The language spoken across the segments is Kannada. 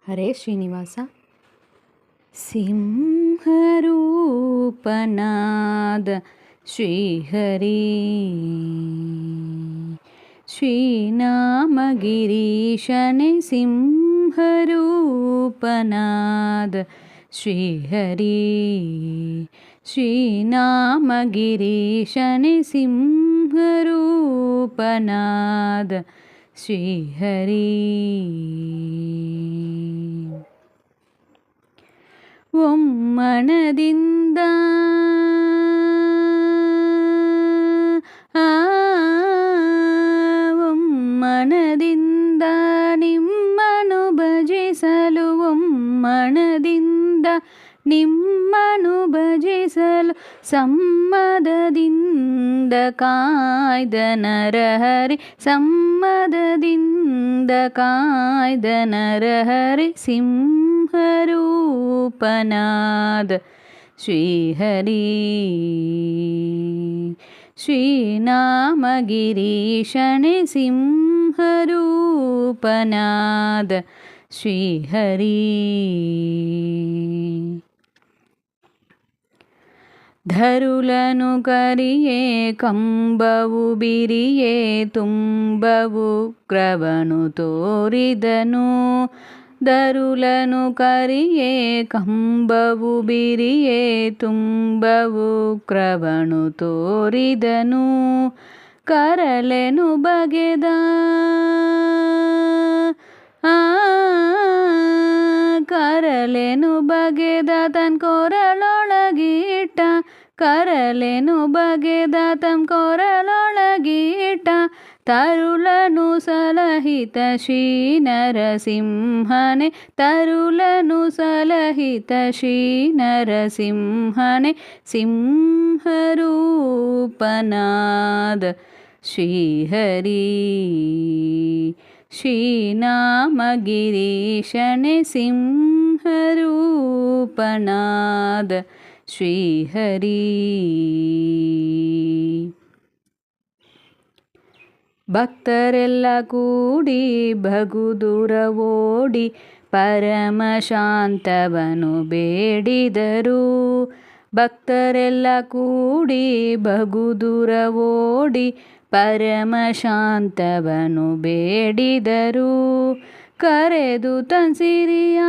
ಹರೇ ಶ್ರೀನಿವಾಸ. ಸಿಂಹರೂಪನಾದ ಶ್ರೀಹರಿ ಶ್ರೀನಾಮಗಿರೀಶನೆ ಸಿಂಹರೂಪನಾದ ಶ್ರೀಹರಿ ಶ್ರೀನಾಮಗಿರೀಶನೆ ಸಿಂಹರೂಪನಾದ ಶ್ರೀಹರಿ. ಒಮ್ಮನದಿಂದ ಒಮ್ಮನದಿಂದ ನಿಮ್ಮನು ಭಜಿಸಲು ಒಮ್ಮನದಿಂದ ನಿಮ್ಮನು ಭಜಿಸಲು ಸಮ್ಮದದಿಂದ ಕಾಯ್ದ ನರಹರಿ ಸಮ್ಮದದಿಂದ ಕಾಯ್ದ ನರಹರಿ ಸಿಂಹರೂಪನಾದ ಶ್ರೀಹರಿ ಶ್ರೀನಾಮಗಿರೀಶನೆ ಸಿಂಹರೂಪನಾದ ಶ್ರೀಹರಿ. ಧರುಲನು ಕರಿಯೇ ಕಂಬವು ಬಿರಿಯೇ ತುಂಬವು ಕ್ರವನು ತೋರಿದನು. ಧರುಲನು ಕರಿಯೇ ಕಂಬವು ಬಿರಿಯೇ ತುಂಬವು ಕ್ರವನು ತೋರಿದನು. ಕರಲೆನು ಬಗೆದ ಕರಲೆನು ಬಗೆದ ತನ್ ಕೊರಳೊಳಗೀಟ ಕರಲೆನು ಬಗೆದ ತನ್ ಕೊರಳೊಳಗೀಟ. ತರುಲನು ಸಲಹಿತ ಶ್ರೀ ನರಸಿಂಹನೆ ತರುಲನು ಸಲಹಿತ ಶ್ರೀ ನರಸಿಂಹನೆ ಸಿಂಹರೂಪನಾದ ಶ್ರೀಹರಿ ಶ್ರೀನಾಮಗಿರೀಶನೆ ಸಿಂಹರೂಪನಾದ ಶ್ರೀಹರಿ. ಭಕ್ತರೆಲ್ಲ ಕೂಡಿ ಬಹುದೂರ ಓಡಿ ಪರಮ ಶಾಂತವನು ಬೇಡಿದರು. ಭಕ್ತರೆಲ್ಲ ಕೂಡಿ ಬಹುದೂರ ಓಡಿ ಪರಮ ಶಾಂತವನು ಬೇಡಿದರು. ಕರೆದು ತನ್ಸಿರಿಯ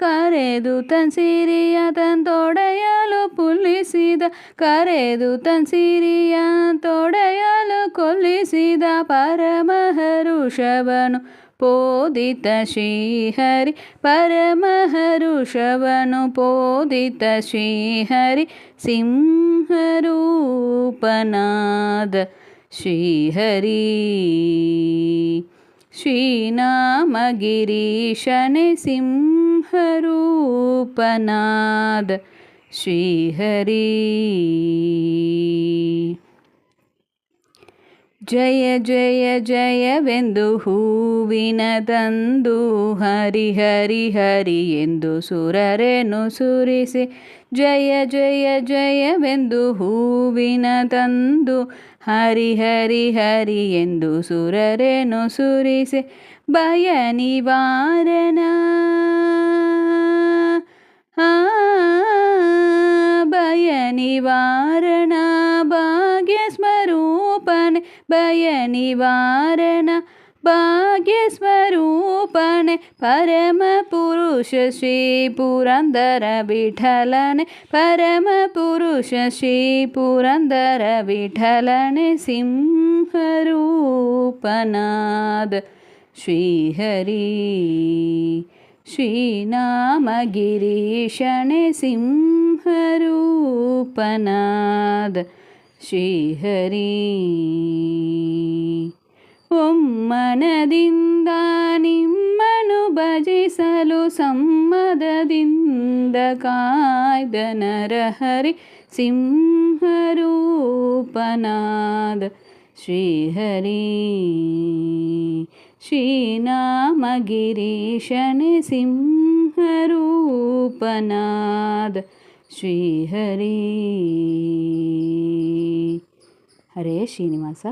ಕರೆದು ತನ್ಸಿರಿಯ ತಂತೊಡೆಯಲು ಪುಲ್ಲಿಸಿದ ಕರೆದು ತನ್ಸಿರಿಯ ತೊಡೆಯಲು ಕೊಲ್ಲಿಸಿದ ಪರಮಹರುಷವನು ಪೋದಿತ ಶ್ರೀಹರಿ ಪರಮಹರುಷವನು ಪೋದಿತ ಶ್ರೀಹರಿ ಸಿಂಹರೂಪನಾದ ಶ್ರೀಹರಿ ಶ್ರೀನಾಮಗಿರೀಶನೆ ಸಿಂಹರೂಪನಾದ ಶ್ರೀಹರಿ. ಜಯ ಜಯ ಜಯವೆಂದು ಹೂವಿನ ತಂದು ಹರಿ ಹರಿ ಹರಿ ಎಂದು ಸುರರೆನು ಸುರಿಸಿ. ಜಯ ಜಯ ಜಯವೆಂದು ಹೂವಿನ ತಂದು ಹರಿ ಹರಿ ಹರಿ ಎಂದು ಸುರರೆನು ಸುರಿಸಿ. ಭಯ ನಿವಾರಣ ಭಯ ನಿವಾರಣ ಭಾಗ್ಯ ಸ್ವರೂಪನೆ ಭಯ ನಿವಾರಣ ಭಾಗ್ಯ ಸ್ವರೂಪನೆ ಪರಮ ಪುರುಷ ಶ್ರೀ ಪುರಂದರ ವಿಠಲನೆ ಪರಮ ಪುರುಷ ಶ್ರೀ ಪುರಂದರ ವಿಠಲನೆ ಸಿಂಹರೂಪನಾದ ಶ್ರೀಹರಿ ಶ್ರೀನಾಮಗಿರೀಶನೆ ಸಿಂಹರೂಪನಾದ ಶ್ರೀಹರಿ. ಒಮ್ಮನದಿಂದ ನಿಮ್ಮನು ಭಜಿಸಲು ಸಮ್ಮದದಿಂದ ಕಾಯ್ದ ನರಹರಿ ಸಿಂಹರೂಪನಾದ ಶ್ರೀಹರಿ ಶ್ರೀನಾಮಗಿರೀಶನೆ ಸಿಂಹರೂಪನಾದ ಶ್ರೀಹರಿ. ಹರೇ ಶ್ರೀನಿವಾಸ.